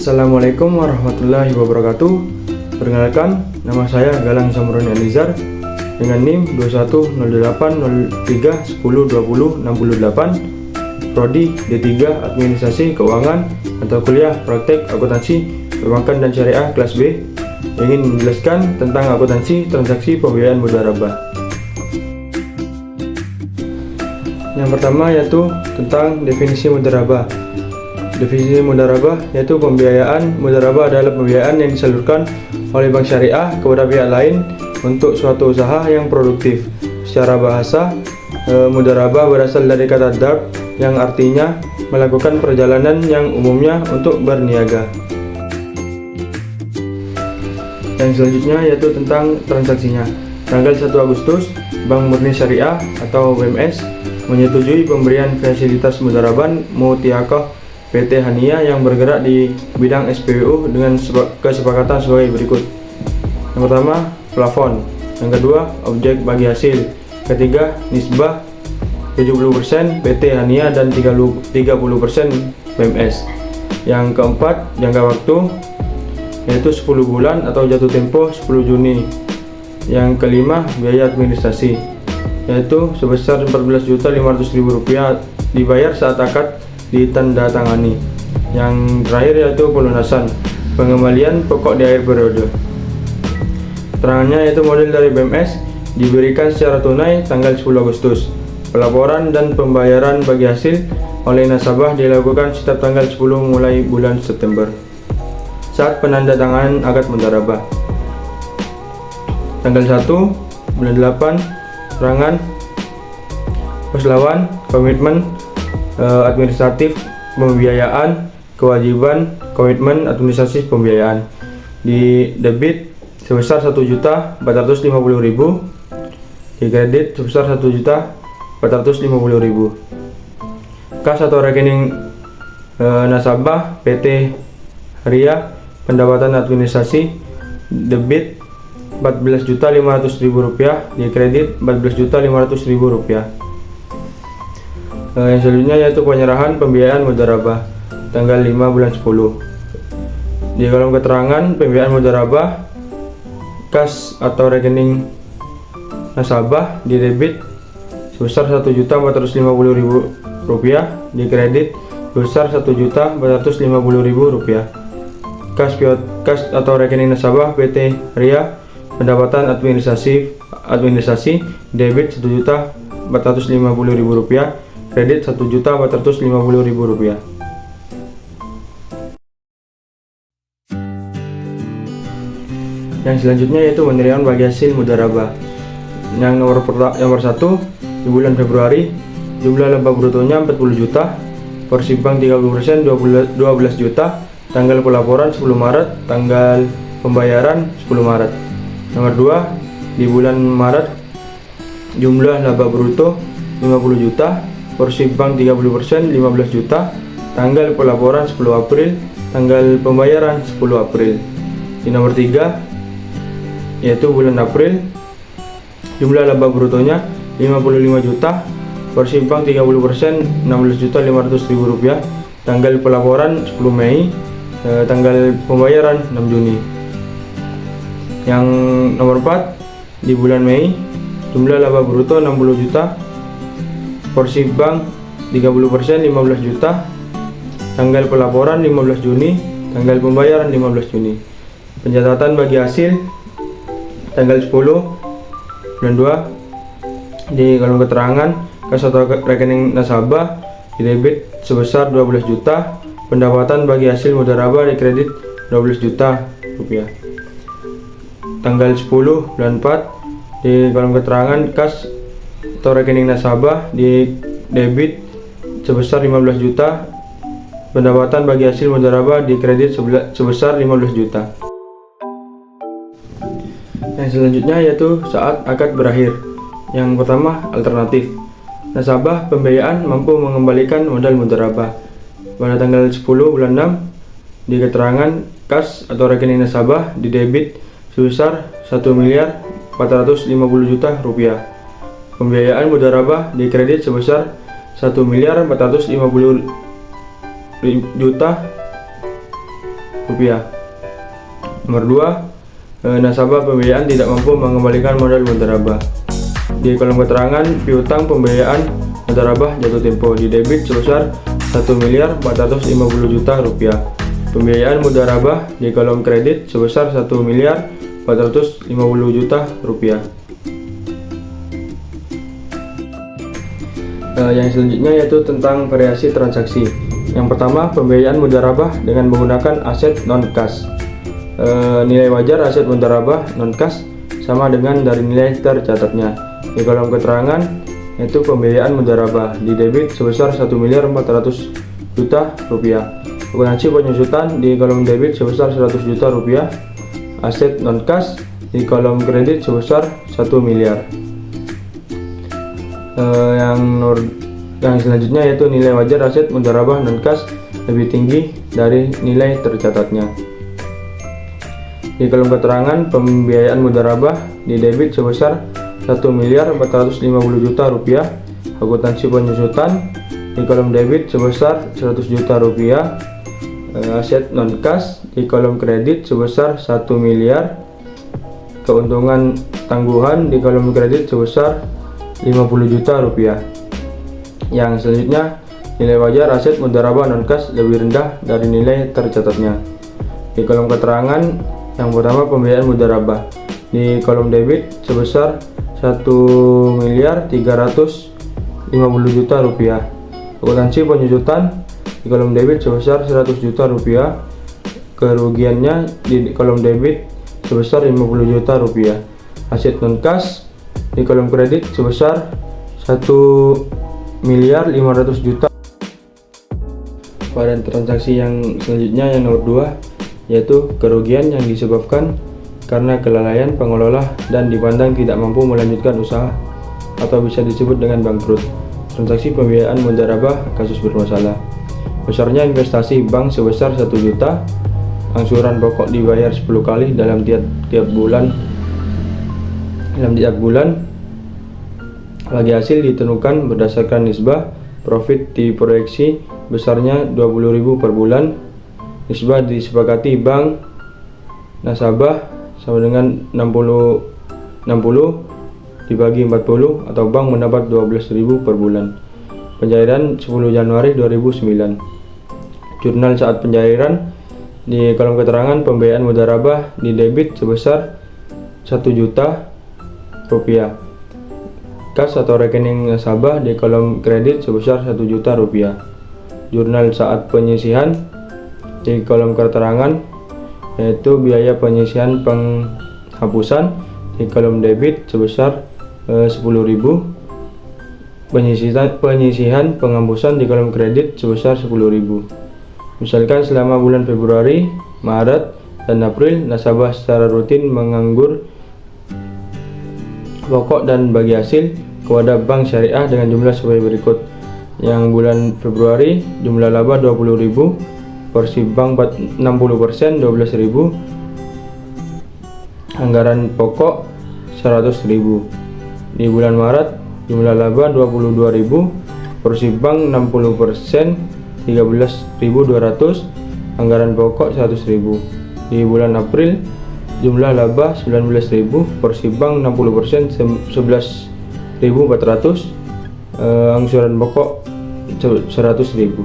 Assalamualaikum warahmatullahi wabarakatuh. Perkenalkan, nama saya Galang Samroni Alizar dengan NIM 210803102068, Prodi D3 Administrasi Keuangan atau Kuliah Praktek Akuntansi Perbankan dan Syariah kelas B, ingin menjelaskan tentang akuntansi transaksi pembiayaan mudharabah. Yang pertama yaitu tentang definisi mudharabah. Definisi mudharabah yaitu pembiayaan mudharabah adalah pembiayaan yang disalurkan oleh bank syariah kepada pihak lain untuk suatu usaha yang produktif. Secara bahasa, mudharabah berasal dari kata darb yang artinya melakukan perjalanan yang umumnya untuk berniaga. Yang selanjutnya yaitu tentang transaksinya. Tanggal 1 Agustus, Bank Murni Syariah atau BMS menyetujui pemberian fasilitas mudharabah Mutiaqah PT Hania yang bergerak di bidang SPBU dengan kesepakatan sebagai berikut. Yang pertama, plafon. Yang kedua, objek bagi hasil. Ketiga, nisbah 70% PT Hania dan 30% BMS. Yang keempat, jangka waktu yaitu 10 bulan atau jatuh tempo 10 Juni. Yang kelima, biaya administrasi yaitu sebesar Rp14.500.000 dibayar saat akad ditandatangani. Yang terakhir yaitu pelunasan pengembalian pokok di akhir periode. Keterangannya yaitu model dari BMS diberikan secara tunai tanggal 10 Agustus. Pelaporan dan pembayaran bagi hasil oleh nasabah dilakukan setiap tanggal 10 mulai bulan September saat penandatanganan akad mudharabah. Tanggal 1 bulan 8 keterangan paslawan, komitmen administratif pembiayaan, kewajiban komitmen administrasi pembiayaan. Di debit sebesar Rp1.450.000, di kredit sebesar Rp1.450.000. Kas atau rekening nasabah PT Ria pendapatan administrasi debit Rp14.500.000, di kredit Rp14.500.000. Yang selanjutnya yaitu penyerahan pembiayaan mudharabah tanggal 5 bulan 10. Di kolom keterangan pembiayaan mudharabah, kas atau rekening nasabah di debit sebesar Rp1.450.000, di kredit sebesar Rp1.450.000. Kas atau rekening nasabah PT Ria pendapatan administrasi debit Rp1.450.000, kredit Rp1.450.000. Yang selanjutnya yaitu penerimaan bagi hasil mudharabah. Yang nomor 1, di bulan Februari jumlah laba brutonya 40 juta, porsi bank 30% 12 juta, tanggal pelaporan 10 Maret, tanggal pembayaran 10 Maret. Nomor 2, di bulan Maret jumlah laba bruto 50 juta, porsi bank 30% 15 juta, tanggal pelaporan 10 April, tanggal pembayaran 10 April. Di nomor 3 yaitu bulan April, jumlah laba brutonya 55 juta, porsi bank 30% Rp16.500.000, tanggal pelaporan 10 Mei, tanggal pembayaran 6 Juni. Yang nomor 4, di bulan Mei jumlah laba bruto 60 juta, porsi bank 30% 15 juta, tanggal pelaporan 15 Juni, tanggal pembayaran 15 Juni. Pencatatan bagi hasil tanggal 10 bulan 2. Di kolom keterangan, kas atau rekening nasabah di debit sebesar 12 juta, pendapatan bagi hasil mudharabah di kredit Rp12 juta. Tanggal 10 bulan 4, di kolom keterangan kas atau rekening nasabah di debit sebesar 15 juta, pendapatan bagi hasil mudharabah di kredit sebesar 15 juta. Yang selanjutnya yaitu saat akad berakhir. Yang pertama, alternatif. Nasabah pembiayaan mampu mengembalikan modal mudharabah pada tanggal 10 bulan 6. Di keterangan kas atau rekening nasabah di debit sebesar Rp1.450.000. Pembiayaan mudharabah di kredit sebesar Rp1.450.000 rupiah. Nomor 2, nasabah pembiayaan tidak mampu mengembalikan modal mudharabah. Di kolom keterangan piutang pembiayaan mudharabah jatuh tempo di debit sebesar 1.450.000.000 rupiah. Pembiayaan mudharabah di kolom kredit sebesar 1.450.000.000 rupiah. Yang selanjutnya yaitu tentang variasi transaksi. Yang pertama, pembiayaan mudharabah dengan menggunakan aset non-kas. Nilai wajar aset mudharabah non-kas sama dengan dari nilai tercatatnya. Di kolom keterangan yaitu pembiayaan mudharabah di debit sebesar 1.400.000.000 rupiah. Akuntansi penyusutan di kolom debit sebesar 100 juta rupiah. Aset non-kas di kolom kredit sebesar 1 miliar. Yang selanjutnya yaitu nilai wajar aset mudharabah non-kas lebih tinggi dari nilai tercatatnya. Di kolom keterangan pembiayaan mudharabah di debit sebesar 1.450.000.000 rupiah. Akuntansi penyusutan di kolom debit sebesar 100 juta rupiah. Aset non-kas di kolom kredit sebesar 1 miliar. Keuntungan tangguhan di kolom kredit sebesar 50 juta rupiah. Yang selanjutnya, nilai wajar aset mudharabah non-kas lebih rendah dari nilai tercatatnya. Di kolom keterangan yang pertama, pembiayaan mudharabah di kolom debit sebesar 1.350.000.000 rupiah. Akuntansi penyusutan di kolom debit sebesar 100 juta rupiah. Kerugiannya di kolom debit sebesar 50 juta rupiah. Aset non-kas di kolom kredit sebesar 1.500.000.000. Pada transaksi yang selanjutnya, yang nomor 2, yaitu kerugian yang disebabkan karena kelalaian pengelola dan dipandang tidak mampu melanjutkan usaha atau bisa disebut dengan bangkrut. Transaksi pembiayaan mudharabah kasus bermasalah. Besarnya investasi bank sebesar 1 juta. Angsuran pokok dibayar 10 kali dalam tiap bulan. Bagi hasil ditentukan berdasarkan nisbah. Profit diproyeksi besarnya 20.000 per bulan. Nisbah disepakati bank nasabah sama dengan 60 dibagi 40 atau bank mendapat 12.000 per bulan. Pencairan 10 Januari 2009. Jurnal saat pencairan. Di kolom keterangan pembiayaan mudharabah di debit sebesar 1 juta rupiah. Kas atau rekening nasabah di kolom kredit sebesar 1 juta rupiah. Jurnal saat penyisihan di kolom keterangan yaitu biaya penyisihan penghapusan di kolom debit sebesar 10.000. Penyisihan penghapusan di kolom kredit sebesar 10.000. Misalkan selama bulan Februari, Maret, dan April nasabah secara rutin menganggur pokok dan bagi hasil kepada bank syariah dengan jumlah sebagai berikut. Yang bulan Februari jumlah laba 20.000, porsi bank 60% 12.000, anggaran pokok 100.000. Di bulan Maret jumlah laba 22.000, porsi bank 60% 13.200, anggaran pokok 100.000. Di bulan April jumlah laba 19.000, porsi bank 60% 11.400, angsuran pokok 100.000.